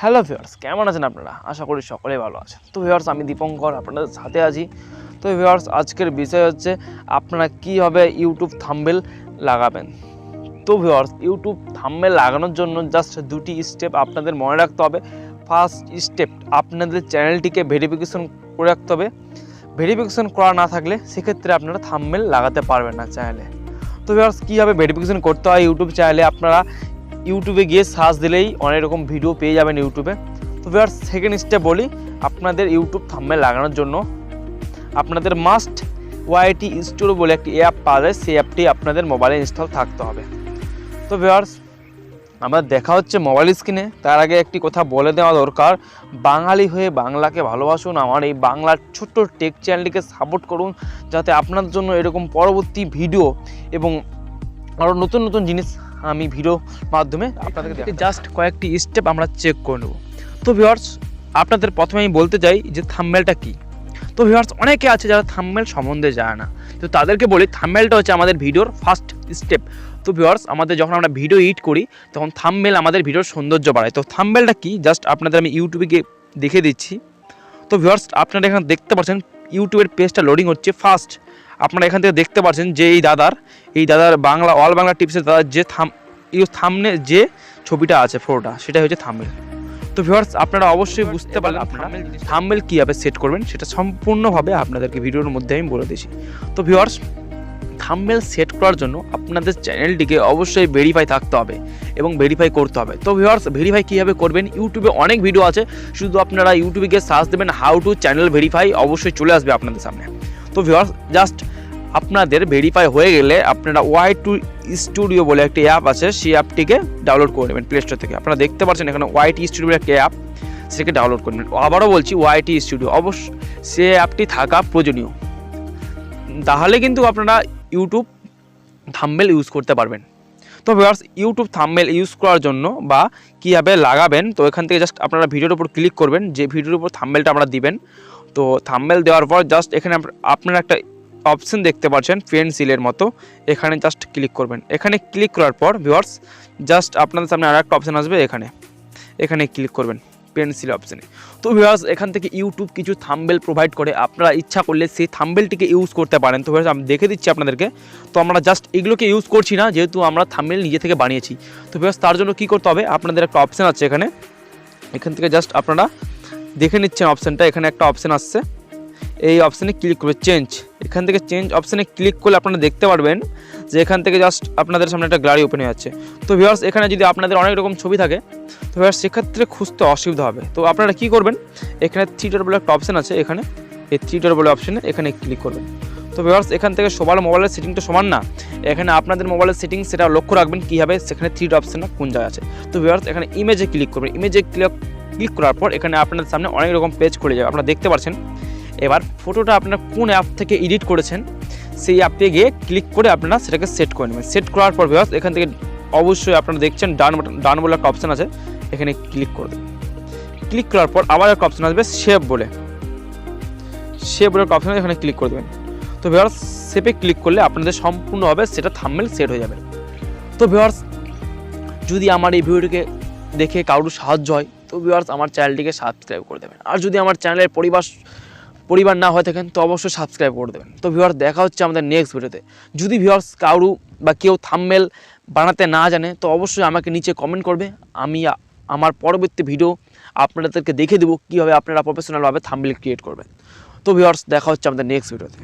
Hello viewers, কেমন আছেন আপনারা? আশা করি সকলেই ভালো আছেন। তো ভিউয়ার্স, আমি দীপঙ্কর আপনাদের সাথে আছি। তো ভিউয়ার্স, আজকের বিষয় হচ্ছে আপনারা কীভাবে ইউটিউব থাম্বনেল লাগাবেন। তো ভিউয়ার্স, ইউটিউব থাম্বনেল লাগানোর জন্য জাস্ট দুটি স্টেপ আপনাদের মনে রাখতে হবে। ফার্স্ট স্টেপ, আপনাদের চ্যানেলটিকে ভেরিফিকেশন করে রাখতে হবে। ভেরিফিকেশন করা না থাকলে সেক্ষেত্রে আপনারা থাম্বনেল লাগাতে পারবেন না চ্যানেলে। তো ভিউয়ার্স, কীভাবে ভেরিফিকেশন করতে হয় ইউটিউব চ্যানেলে, আপনারা ইউটিউবে গিয়ে সার্চ দিলেই অনেক রকম ভিডিও পেয়ে যাবেন ইউটিউবে। তো ভিউয়ার্স, সেকেন্ড স্টেপ বলি, আপনাদের ইউটিউব থাম্বনেল লাগানোর জন্য আপনাদের মাস্ট ওয়াইটি স্টুডিও বলে একটি অ্যাপ পাওয়া যায়, সেই অ্যাপটি আপনাদের মোবাইলে ইনস্টল থাকতে হবে। তো ভিউয়ার্স, আমরা দেখা হচ্ছে মোবাইল স্ক্রিনে। তার আগে একটি কথা বলে দেওয়া দরকার, বাঙালি হয়ে বাংলাকে ভালোবাসুন, আমার এই বাংলার ছোট্ট টেক চ্যানেলটিকে সাপোর্ট করুন, যাতে আপনাদের জন্য এরকম পরবর্তী ভিডিও এবং আরও নতুন নতুন জিনিস আমি ভিডিও মাধ্যমে আপনাদেরকে জাস্ট কয়েকটি স্টেপ আমরা চেক করে নেব। তো ভিউয়ার্স, আপনাদের প্রথমে আমি বলতে চাই যে থাম্বনেলটা কী। তো ভিউয়ার্স, অনেকে আছে যারা থাম্বনেল সম্বন্ধে জানে না, তো তাদেরকে বলি থাম্বনেলটা হচ্ছে আমাদের ভিডিওর ফার্স্ট স্টেপ। তো ভিউয়ার্স, আমাদের যখন আমরা ভিডিও এডিট করি তখন থাম্বনেল আমাদের ভিডিওর সৌন্দর্য বাড়ায়। তো থাম্বনেলটা কি জাস্ট আপনাদের আমি ইউটিউবে গিয়ে দেখে দিচ্ছি। তো ভিউয়ার্স, আপনারা এখানে দেখতে পাচ্ছেন ইউটিউবের পেজটা লোডিং হচ্ছে। ফার্স্ট আপনারা এখান থেকে দেখতে পাচ্ছেন যে এই দাদার বাংলা অল বাংলা টিপসের দাদার যে থাম্বনেল যে ছবিটা আছে ফটোটা, সেটাই হচ্ছে থাম্বনেল। তো ভিউয়ার্স, আপনারা অবশ্যই বুঝতে পারলেন আপনারা থাম্বনেল কীভাবে সেট করবেন, সেটা সম্পূর্ণভাবে আপনাদেরকে ভিডিওর মধ্যে আমি বলে দিয়েছি। তো ভিউয়ার্স, থাম্বনেল সেট করার জন্য আপনাদের চ্যানেলটিকে অবশ্যই ভেরিফাই থাকতে হবে এবং ভেরিফাই করতে হবে। তো ভিউয়ার্স, ভেরিফাই কীভাবে করবেন, ইউটিউবে অনেক ভিডিও আছে, শুধু আপনারা ইউটিউবে গিয়ে সার্চ দেবেন হাউ টু চ্যানেল ভেরিফাই, অবশ্যই চলে আসবে আপনাদের সামনে। তো ভিউয়ার্স, জাস্ট আপনাদের ভেরিফাই হয়ে গেলে আপনারা ওয়াইটি স্টুডিও বলে একটি অ্যাপ আছে, সেই অ্যাপটিকে ডাউনলোড করে নেবেন প্লে স্টোর থেকে। আপনারা দেখতে পাচ্ছেন এখানে ওয়াইটি স্টুডিও একটি অ্যাপ, সেটাকে ডাউনলোড করে নেবেন। আবারও বলছি, ওয়াইটি স্টুডিও অবশ্যই সে অ্যাপটি থাকা প্রয়োজনীয়, তাহলে কিন্তু আপনারা ইউটিউব থাম্বনেল ইউজ করতে পারবেন। তো ভিউয়ার্স, ইউটিউব থাম্বনেল ইউজ করার জন্য বা কীভাবে লাগাবেন, তো এখান থেকে জাস্ট আপনারা ভিডিওর উপর ক্লিক করবেন, যে ভিডিওর উপর থাম্বনেলটা আমরা দিবেন। তো থাম্বনেল দেওয়ার পর জাস্ট এখানে আপনারা একটা অপশন দেখতে পাচ্ছেন পেন্সিলের মতো, এখানে জাস্ট ক্লিক করবেন। এখানে ক্লিক করার পর ভিউয়ার্স, জাস্ট আপনাদের সামনে আর একটা অপশান আসবে, এখানে ক্লিক করবেন পেন্সিল অপশানে। তো ভিউয়ার্স, এখান থেকে ইউটিউব কিছু থাম্বনেল প্রোভাইড করে, আপনারা ইচ্ছা করলে সেই থাম্বনেলটিকে ইউজ করতে পারেন। তো ভিউয়ার্স, আমি দেখে দিচ্ছি আপনাদেরকে। তো আমরা জাস্ট এগুলোকে ইউজ করছি না, যেহেতু আমরা থাম্বনেল নিজে থেকে বানিয়েছি। তো ভিউয়ার্স, তার জন্য কী করতে হবে, আপনাদের একটা অপশান আছে এখান থেকে জাস্ট আপনারা দেখে নিচ্ছেন অপশানটা, এখানে একটা অপশান আসছে, এই অপশানে ক্লিক করবে চেঞ্জ। এখান থেকে চেঞ্জ অপশানে ক্লিক করলে আপনারা দেখতে পারবেন যে এখান থেকে জাস্ট আপনাদের সামনে একটা গ্যালারি ওপেন হয়ে যাচ্ছে। তো ভিউয়ার্স, এখানে যদি আপনাদের অনেক রকম ছবি থাকে, তো ভিউয়ার্স সেক্ষেত্রে খুঁজতে অসুবিধা হবে। তো আপনারা কী করবেন, এখানে 3 ডট বলে একটা অপশান আছে, এখানে এই 3 ডট বলে অপশানে এখানে ক্লিক করবেন। তো ভিউয়ার্স, এখান থেকে সবার মোবাইলের সেটিংটা সমান না, এখানে আপনাদের মোবাইলের সেটিং সেটা লক্ষ্য রাখবেন কীভাবে, সেখানে 3 ডট অপশানটা কোন জায়গায় আছে। তো ভিউয়ার্স, এখানে ইমেজে ক্লিক করবেন। ইমেজে ক্লিক করার পর এখানে আপনাদের সামনে অনেক রকম পেজ খুলে যাবে, আপনারা দেখতে পাচ্ছেন। এবার ফটোটা আপনারা কোন অ্যাপ থেকে এডিট করেছেন, সেই অ্যাপে গিয়ে ক্লিক করে আপনারা সেটাকে সেট করে নেবেন। সেট করার পর ভিউয়ার্স, এখান থেকে অবশ্যই আপনারা দেখছেন ডান বলে একটা অপশান আছে, এখানে ক্লিক করে দেবেন। ক্লিক করার পর আবার একটা অপশান আসবে সেভ বলে একটা অপশান, এখানে ক্লিক করে দেবেন। তো ভিউয়ার্স, সেভে ক্লিক করলে আপনাদের সম্পূর্ণভাবে সেটা থাম্বনেল সেট হয়ে যাবে। তো ভিউয়ার্স, যদি আমার এই ভিডিওটিকে দেখে কারোর সাহায্য হয়, তো ভিউয়ার্স আমার চ্যানেলটিকে সাবস্ক্রাইব করে দেবেন। আর যদি আমার চ্যানেলের পরিবার না হয়ে থাকেন, তো অবশ্যই সাবস্ক্রাইব করে দেবেন। তো ভিউয়ার্স, দেখা হচ্ছে আমাদের নেক্সট ভিডিওতে। যদি ভিউয়ার্স কারো বা কেউ থাম্বনেল বানাতে না জানে, তো অবশ্যই আমাকে নিচে কমেন্ট করবে, আমি আমার পরবর্তী ভিডিও আপনাদেরকে দেখে দেবো কীভাবে আপনারা প্রফেশনালভাবে থাম্বনেল ক্রিয়েট করবেন। তো ভিউয়ার্স, দেখা হচ্ছে আমাদের নেক্সট ভিডিওতে।